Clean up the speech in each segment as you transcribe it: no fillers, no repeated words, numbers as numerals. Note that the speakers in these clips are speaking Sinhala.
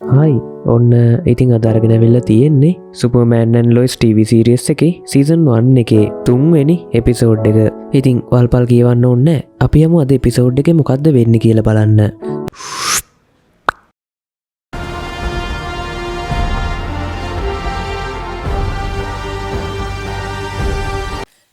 හයි ඔන්න ඉතිං අදරගෙන වෙල්ල තියෙන්නේ සුපර්මෑන්න් ලොයිස් TV සිරියස් එක සීසන් 1 එකේ තුන්වෙනි එපිසෝඩ් එක. ඉතිං වල්පල් කියවන්න ඔන්න අපි යමු අද එපිසෝඩ් එක මොකක්ද වෙන්න කියල බලන්න.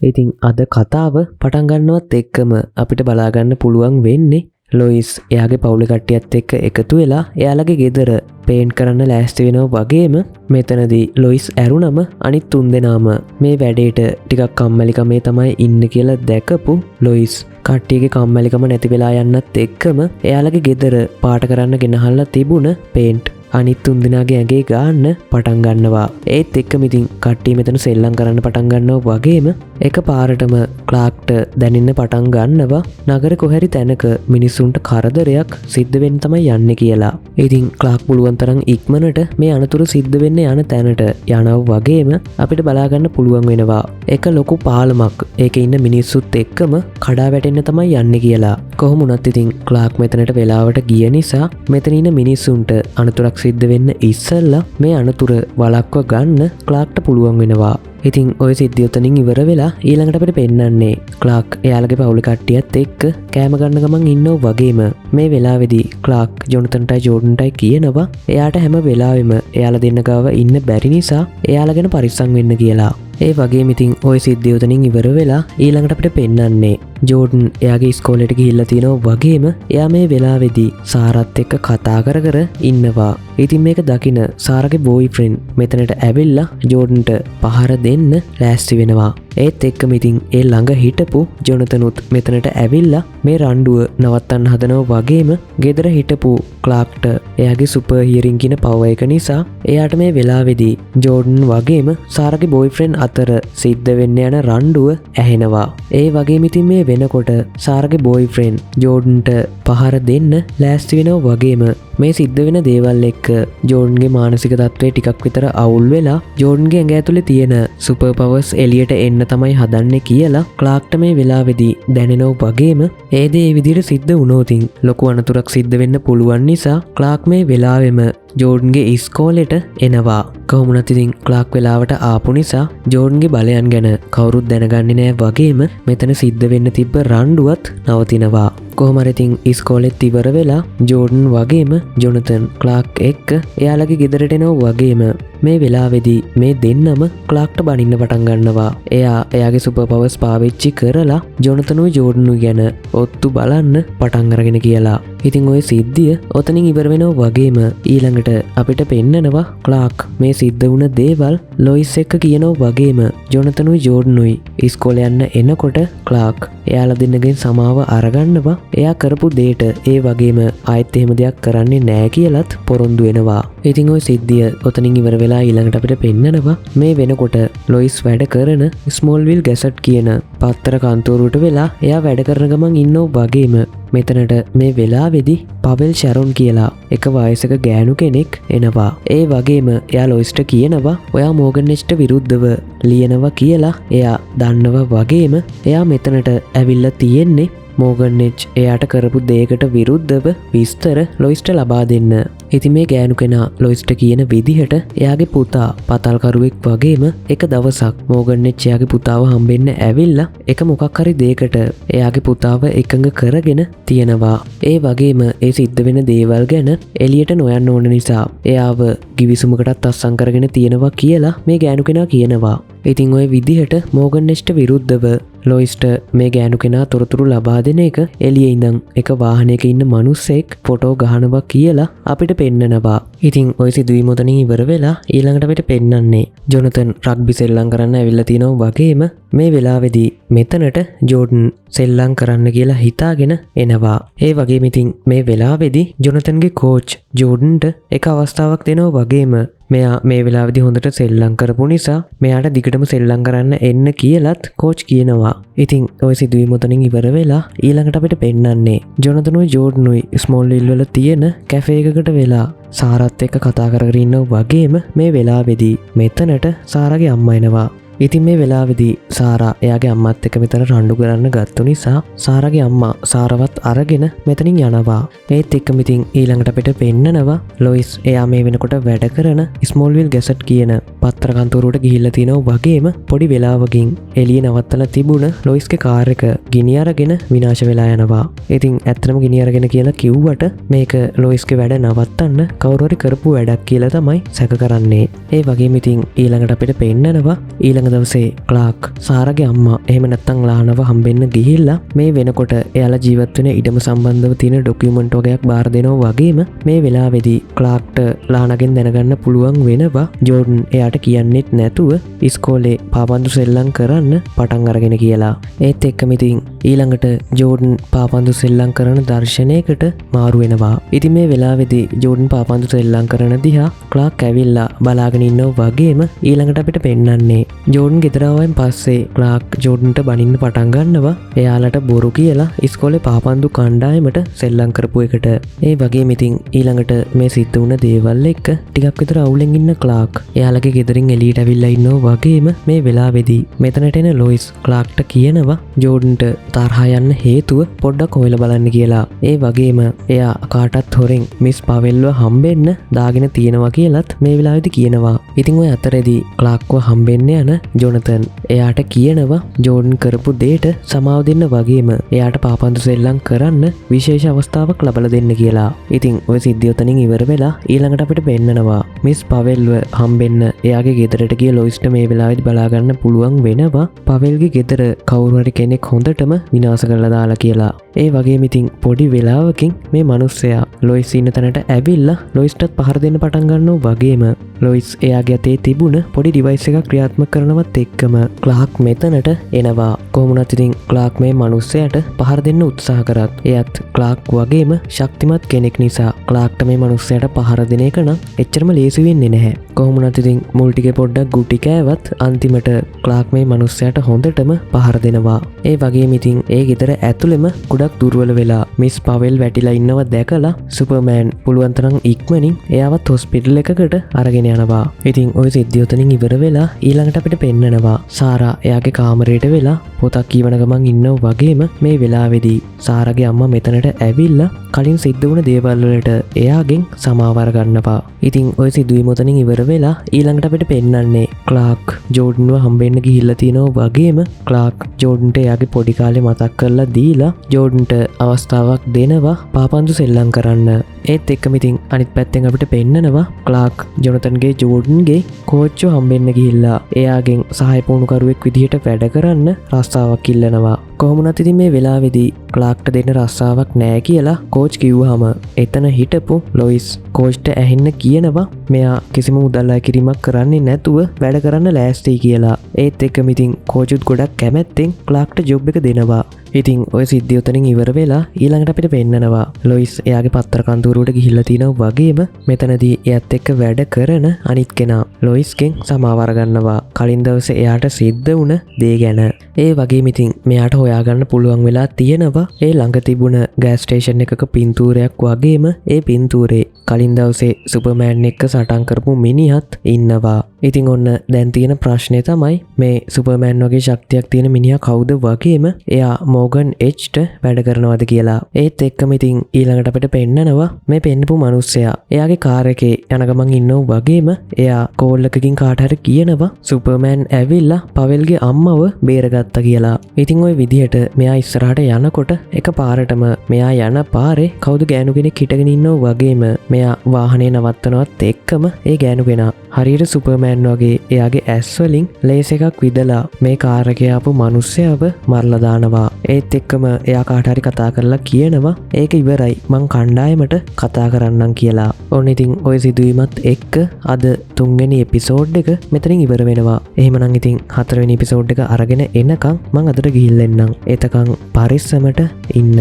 ඉතිං අද කතාව පටන්ගන්නවත් එක්කම අපිට බලාගන්න පුළුවන් වෙන්නේ ලොයිස් එයාගේ පවුලි කට්ටියත් එක්ක එකතු වෙලා එයාලගේ ගෙදර පේන්ට් කරන්න ලෑස්ති වෙනව වගේම මෙතනදී ලොයිස් ඇරුණම අනිත් තුන් දෙනාම මේ වැඩේට ටිකක් කම්මැලිකමේ තමයි ඉන්න කියලා දැකපු ලොයිස් කට්ටියගේ කම්මැලිකම නැති වෙලා යන්නත් එක්කම එයාලගේ ගෙදර පාට කරන්න ගෙනහල්ලා තිබුණ පේන්ට් අනිත් තුන් දෙනාගේ ඇගේ ගාන්න පටන් ගන්නවා. ඒත් එක්කම ඉතින් කට්ටිය මෙතන සෙල්ලම් කරන්න පටන් ගන්නවා වගේම එක පාරටම ක්ලාක්ට දැනෙන්න පටන් ගන්නවා නගර කොහැරි තැනක මිනිස්සුන්ට කරදරයක් සිද්ධ වෙන්න තමයි යන්නේ කියලා. ඉතින් ක්ලාක් පුළුවන් තරම් ඉක්මනට මේ අනතුරු සිද්ධ වෙන්න යන තැනට යනවා වගේම අපිට බලා ගන්න පුළුවන් වෙනවා එක ලොකු පාලමක් ඒකේ ඉන්න මිනිස්සුත් එක්කම කඩා වැටෙන්න තමයි යන්නේ කියලා. කොහොම වුණත් ඉතින් ක්ලාක් මෙතනට වෙලාවට ගිය නිසා මෙතන ඉන්න මිනිස්සුන්ට අනතුරක් සිද්ධ වෙන්න ඉස්සෙල්ලා මේ අනතුර වළක්ව ගන්න ක්ලාක්ට පුළුවන් වෙනවා. ඉතින් ඔය සිද්ධියොතනින් ඉවර වෙලා ඊළඟට අපිට පෙන්නන්නේ ක්ලාක් එයාලගේ පවුලි කට්ටියත් එක්ක කෑම ගන්න ගමන් ඉන්නව වගේම මේ වෙලාවේදී ක්ලාක් ජොනතන්ටයි ජෝඩන්ටයි කියනවා එයාට හැම වෙලාවෙම එයාලා දෙන්න ගාව ඉන්න බැරි නිසා එයාලා ගැන පරිස්සම් වෙන්න කියලා. ඒ වගේම ඉතින් ඔය සිද්ධියොතනින් ඉවර වෙලා ඊළඟට අපිට පෙන්නන්නේ ජෝඩන් එයාගේ ඉස්කෝලේට ගිහිල්ලා තිනවා වගේම එයා මේ වෙලාවේදී සාරත් එක්ක කතා කර කර ඉන්නවා. ඉතින් මේක දකින සාරගේ බෝයිෆ්‍රෙන්ඩ් මෙතනට ඇවිල්ලා ජෝඩන්ට පහර දෙන්න ලෑස්ති වෙනවා. ඒත් එක්කම ඉතින් ඒ ළඟ හිටපු ජොනතනුත් මෙතනට ඇවිල්ලා මේ රණ්ඩුව නවත්තන්න හදනවා වගේම ගෙදර හිටපු ක්ලාක්ට එයාගේ සුපර් හියරින් කියන පවර් එක නිසා එයාට මේ වෙලාවේදී ජෝඩන් වගේම සාරගේ බෝයිෆ්‍රෙන්ඩ් අතර සිද්ධ වෙන්න යන රණ්ඩුව ඇහෙනවා. ඒ වගේම ඉතින් මේ වෙනකොට සාරගේ බෝයිෆ්‍රෙන්ඩ් ජෝඩන්ට පහර දෙන්න ලෑස්ති වෙනවා වගේම මේ සිද්ධ වෙන දේවල් එක්ක ජෝඩන්ගේ මානසික තත්ත්වය ටිකක් විතර අවුල් වෙලා ජෝඩන්ගේ ඇඟ ඇතුලේ තියෙන සුපර් පවර්ස් එළියට එන්න තමයි හදන්නේ කියලා ක්ලාක්ට මේ වෙලාවේදී දැනෙනවා වගේම ඒ දේ ඒ විදිහට සිද්ධ වුණොතින් ලොකු අනතුරක් සිද්ධ වෙන්න පුළුවන් නිසා ක්ලාක් මේ වෙලාවෙම ජෝඩන්ගේ ඉස්කෝලේට එනවා. කොහොමුණත් ඉතින් ක්ලාක් වෙලාවට ආපු නිසා ජෝඩන්ගේ බලයන් ගැන කවුරුත් දැනගන්නේ නෑ වගේම මෙතන සිද්ධ වෙන්න තිබ්බ රණ්ඩුවත් නවතිනවා. කොහොම හරි ඉතින් ඉස්කෝලෙත් ඉවර වෙලා ජෝඩන් වගේම ජොනතන් ක්ලාක් එක්ක එයාලගේ ගෙදරට එනවා වගේම මේ වෙලාවේදී මේ දෙන්නම ක්ලාක්ට බනින්න පටන් ගන්නවා. එයා එයාගේ සුපර් පවර්ස් පාවිච්චි කරලා ජොනතනුයි ජෝඩන්ුයි ගැන ඔත්තු බලන්න පටන් අරගෙන කියලා. ඉතින් ওই සිද්ධිය ඔතනින් ඉවර වෙනවා වගේම ඊළඟට අපිට පෙන්නනවා ක්ලාක් මේ සිද්ධ වුණ දේවල් ලොයිස් එක්ක කියනවා වගේම ජොනතනුයි ජෝඩන්ුයි ඉස්කෝලේ යන්න එනකොට ක්ලාක් එයාලා දෙන්නගෙන් සමාව අරගන්නවා එයා කරපු දේට ඒ වගේම ආයෙත් එහෙම දෙයක් කරන්නේ නෑ කියලත් පොරොන්දු වෙනවා. ඉතින් ওই සිද්ධිය ඔතනින් ඉවර වෙලා ඊළඟට අපිට පෙන්නනවා මේ වෙනකොට ලොයිස් වැඩ කරන ස්මෝල්විල් ගැසට් කියන පත්තර කන්තෝරුවට වෙලා එයා වැඩ කරන ගමන් ඉන්නව වගේම මෙතනට මේ වෙලාවේදී පවෙල් ෂැරොන් කියලා එක වයසක ගෑනු කෙනෙක් එනවා. ඒ වගේම එයා ලොයිස්ට කියනවා ඔයා මෝගන්නෙච්ට විරුද්ධව ලියනවා කියලා එයා දන්නවා වගේම එයා මෙතනට ඇවිල්ලා තියෙන්නේ මෝගන්නෙච් එයාට කරපු දේකට විරුද්ධව විස්තර ලොයිස්ට ලබා දෙන්න. ඉතින් මේ ගෑනු කෙනා ලොයිස්ට කියන විදිහට එයාගේ පුතා පතල්කරුවෙක් වගේම එක දවසක් මෝගන්නෙච් එයාගේ පුතාව හම්බෙන්න ඇවිල්ලා එක මොකක් හරි දෙයකට එයාගේ පුතාව එකඟ කරගෙන තියෙනවා. ඒ වගේම ඒ සිද්ධ වෙන දේවල් ගැන එළියට නොයන්න ඕන නිසා එයාව ගිවිසුමකටත් අත්සන් කරගෙන තියෙනවා කියලා මේ ගෑනු කෙනා කියනවා. ඉතින් ඔය විදිහට මෝගන්නෙච්ට විරුද්ධව ලොයිස්ට මේ ගෑනු කෙනා තොරතුරු ලබා දෙන එක එළියේ ඉඳන් එක වාහනයක ඉන්න මිනිස්සෙක් ෆොටෝ ගහනවා කියලා අපිට පෙන්නනවා. ඉතින් ඔය සිදුවීම උතනින් ඉවර වෙලා ඊළඟට අපිට පෙන්නන්නේ ජොනතන් රග්බි සෙල්ලම් කරන්න ඇවිල්ලා තිනවා වගේම මේ වෙලාවේදී මෙතනට ජෝඩන් සෙල්ලම් කරන්න කියලා හිතාගෙන එනවා. ඒ වගේම ඉතින් මේ වෙලාවේදී ජොනතන්ගේ කෝච් ජෝඩන්ට එක අවස්ථාවක් දෙනවා වගේම මෙයා මේ වෙලාවේදී හොඳට සෙල්ලම් කරපු නිසා මෙයාට දිගටම සෙල්ලම් කරන්න එන්න කියලත් කෝච් කියනවා. ඉතින් ඔය සිදුවීම උතනින් ඉවර වෙලා ඊළඟට අපිට පෙන්නන්නේ ජොනතනුයි ජෝඩන්ුයි ස්මෝල්විල් වල තියෙන කැෆේ එකකට වෙලා සාරත් එක්ක කතා කරගෙන ඉන්නවා වගේම මේ වෙලාවේදී මෙතනට සාරගේ අම්මා එනවා. ඉතින් මේ වෙලාවෙදී සාරා එයාගේ අම්මත් එක්ක මෙතන රණ්ඩු කරන්න ගත්තු නිසා සාරාගේ අම්මා සාරවත් අරගෙන මෙතනින් යනවා. ඒත් එක්කම ඉතින් ඊළඟට අපිට පෙන්නනවා ලොයිස් එයා මේ වෙනකොට වැඩ කරන ස්මෝල්විල් ගැසට් කියන පත්‍ර කන්තරුවට ගිහිල්ලා තිනවා වගේම පොඩි වෙලාවකින් එළිය නවත්තලා තිබුණ ලොයිස්ගේ කාර් එක ගිනි අරගෙන විනාශ වෙලා යනවා. ඉතින් ඇත්තටම ගිනි අරගෙන කියලා කිව්වට මේක ලොයිස්ගේ වැඩ නවත්තන්න කවුරු හරි කරපු වැඩක් කියලා තමයි සැක කරන්නේ. ඒ වගේම ඉතින් ඊළඟට අපිට පෙන්නනවා ඊළඟ දවසේ ක්ලාක් සාරාගේ අම්මා එහෙම නැත්නම් ලානව හම්බෙන්න ගිහිල්ලා මේ වෙනකොට එයාලා ජීවත් වෙන ඉඩම සම්බන්ධව තියෙන ඩොකියුමන්ට් වගේක් බාර දෙනවා වගේම මේ වෙලාවේදී ක්ලාක්ට ලානගෙන් දැනගන්න පුළුවන් වෙනවා ජෝඩන් එයාට කියන්නෙත් නැතුව ඉස්කෝලේ පාපන්දු සෙල්ලම් කරන්න පටන් අරගෙන කියලා. ඒත් එක්කම ඉතින් ඊළඟට ජෝඩන් පාපන්දු සෙල්ලම් කරන දර්ශනයකට මාරු වෙනවා. ඉතින් මේ වෙලාවේදී ජෝඩන් පාපන්දු සෙල්ලම් කරන දිහා ක්ලාක් ඇවිල්ලා බලාගෙන ඉන්නවා වගේම ඊළඟට අපිට පෙන්නන්නේ ජෝඩන් ගෙදර ආවයින් පස්සේ ක්ලාක් ජෝඩන්ට බනින්න පටන් ගන්නවා එයාලට බොරු කියලා ඉස්කෝලේ පාපන්දු කණ්ඩායමට සෙල්ලම් කරපු එකට. ඒ වගේම ඉතින් ඊළඟට මේ සිද්ධ වුණ දේවල් එක්ක ටිකක් විතර අවුලෙන් ඉන්න ක්ලාක් එයාලගේ ගෙදරින් එළියට ඇවිල්ලා ඉන්නවා වගේම මේ වෙලාවේදී මෙතනට එන ලොයිස් ක්ලාක්ට කියනවා ජෝඩන්ට තරහා යන්න හේතුව පොඩ්ඩක් හොයලා බලන්න කියලා. ඒ වගේම එයා කාටත් හොරෙන් මිස් පවෙල්ව හම්බෙන්න දාගෙන තියෙනවා කියලත් මේ වෙලාවේදී කියනවා. ඉතින් ඔය අතරේදී ක්ලාක්ව හම්බෙන්න යන ජොනතන් එයාට කියනවා ජෝඩන් කරපු දෙයට සමාව දෙන්න වගේම එයාට පාපන්දු සෙල්ලම් කරන්න විශේෂ අවස්ථාවක් ලබලා දෙන්න කියලා. ඉතින් ඔය සිද්ධිය උතනින් ඉවර වෙලා ඊළඟට අපිට පෙන්නනවා මිස් පවෙල්ව හම්බෙන්න එයාගේ ගෙදරට ගිය ලොයිස්ට මේ වෙලාවේදී බලා ගන්න පුළුවන් වෙනවා පවෙල්ගේ ගෙදර කවුරු හරි කෙනෙක් හොඳටම විනාශ කරලා දාලා කියලා. ඒ වගේම ඉතින් පොඩි වෙලාවකින් මේ මිනිස්සයා ලොයිස් ඉන්න තැනට ඇවිල්ලා ලොයිස්ටත් පහර දෙන්න පටන් ගන්නවා වගේම ලොයිස් එයාගේ අතේ තිබුණ පොඩි ඩිවයිස් එකක් ක්‍රියාත්මක කරනවත් එක්කම ක්ලාක් මෙතනට එනවා. කොහොමුණත් ඉතින් ක්ලාක් මේ මිනිස්සයාට පහර දෙන්න උත්සාහ කරත් එයත් ක්ලාක් වගේම ශක්තිමත් කෙනෙක් නිසා ක්ලාක්ට මේ මිනිස්සයාට පහර දෙන එක නම් එච්චරම ලේසි වෙන්නේ නැහැ. කොහොමුණත් ඉතින් මුල් ටිකේ පොඩ්ඩක් ගුටි කෑවත් අන්තිමට ක්ලාක් මේ මිනිස්සයාට හොඳටම පහර දෙනවා. ඒ වගේම ඉතින් ඒ ගෙදර ඇතුළෙම ගොඩක් දුර්වල වෙලා මිස් පවෙල් වැටිලා ඉන්නවා දැකලා සුපර්මෑන් පුළුවන් තරම් ඉක්මනින් එයාවත් හොස්පිටල් එකකට අරගෙන යනවා. ඉතින් ওই සිද්ධිය උතනින් ඉවර වෙලා ඊළඟට අපිට පෙන්නනවා සාරා එයාගේ කාමරයට වෙලා පොතක් කියවන ගමන් ඉන්නවා වගේම මේ වෙලාවේදී සාරාගේ අම්මා මෙතනට ඇවිල්ලා කලින් සිද්ධ වුණ දේවල් වලට එයාගෙන් සමාවර ගන්නවා. ඉතින් ওই සිදුවීම උතනින් ඉවර වෙලා ඊළඟට අපිට පෙන්නන්නේ ක්ලාක් ජෝඩන්ව හම්බෙන්න ගිහිල්ලා තිනවා වගේම ක්ලාක් ජෝඩන්ට එයාගේ පොඩි කාලේ මතක් කරලා දීලා ජෝඩන්ට අවස්ථාවක් දෙනවා පාපන්දු සෙල්ලම් කරන්න. ඒත් එක්කම ඉතින් අනිත් පැත්තෙන් අපිට පෙන්නනවා ක්ලාක් ජොනතන්ගේ ජෝඩන්ගේ කෝච්චෝ හම්බෙන්න ගිහිල්ලා එයාගෙන් සහාය පුහුණුකරුවෙක් විදිහට වැඩ කරන්න රස්සාවක් ඉල්ලනවා. කොහොමුණත් ඉතින් මේ වෙලාවේදී ක්ලාක්ට දෙන්න රස්සාවක් නෑ කියලා කෝච් කිව්වහම එතන හිටපු ලොයිස් කෝච්ට ඇහෙන්න කියනවා මෙයා කිසිම මුදල් අය කිරීමක් කරන්නේ නැතුව වැඩ කරන්න ලෑස්තියි කියලා. ඒත් එක්කම ඉතින් කෝචුත් ගොඩක් කැමැත්තෙන් ක්ලාක්ට ජොබ් එක දෙනවා. ඉතින් ඔය සිද්ධිය උතනින් ඉවර වෙලා ඊළඟට අපිට පෙන්නනවා ලොයිස් එයාගේ පත්තර කන්තරුවට ගිහිල්ලා තිනවා වගේම මෙතනදී එයාත් එක්ක වැඩ කරන අනිත් කෙනා ලොයිස්ගෙන් සමාව අරගන්නවා කලින් දවසේ එයාට සිද්ධ වුණ දේ ගැන. ඒ වගේම ඉතින් මෙයාට හොයාගන්න පුළුවන් වෙලා තියෙනවා ඒ ළඟ තිබුණ ගෑස් ස්ටේෂන් එකක පින්තූරයක් වගේම ඒ පින්තූරේ කලින් දවසේ සුපර්මෑන් එක්ක සටන් කරපු මිනිහත් ඉන්නවා. ඉතින් ඔන්න දැන් තියෙන ප්‍රශ්නේ තමයි මේ සුපර්මෑන් වගේ ශක්තියක් තියෙන මිනිහා කවුද වගේම එයා මෝගන් එච්ට වැඩ කරනවද කියලා. ඒත් එක්කම ඉතින් ඊළඟට අපිට පෙන්නනවා මේ පෙන්නපු මිනිස්සයා එයාගේ කාර් එකේ යන ගමන් ඉන්නවා වගේම එයා කෝල් එකකින් කාට හරි කියනවා සුපර්මෑන් ඇවිල්ලා පවෙල්ගේ අම්මව බේරගත්තා කියලා. ඉතින් ওই විදිහට මෙයා ඉස්සරහට යනකොට එක පාරටම මෙයා යන පාරේ කවුද ගෑනු කෙනෙක් හිටගෙන ඉන්නවා වගේම මෙයා වාහනේ නවත්තනවත් එක්කම ඒ ගෑනු කෙනා හරියට සුපර්මෑන් වගේ එයාගේ ඇස් වලින් ලේස් එකක් විදලා මේ කාර් එකේ ආපු මිනිස්සයව මරලා දානවා. ඒත් එක්කම එයා කාට හරි කතා කරලා කියනවා ඒක ඉවරයි මං කණ්ඩායමට කතා කරන්නම් කියලා. ඔන්න ඉතින් ওই සිදුවීමත් එක්ක අද 3 වෙනි එපිසෝඩ් එක මෙතනින් ඉවර වෙනවා. එහෙමනම් ඉතින් 4 වෙනි එපිසෝඩ් එක අරගෙන එනකම් මං අදට ගිහිල්ලා එන්නම්. එතකන් පරිස්සමට ඉන්න.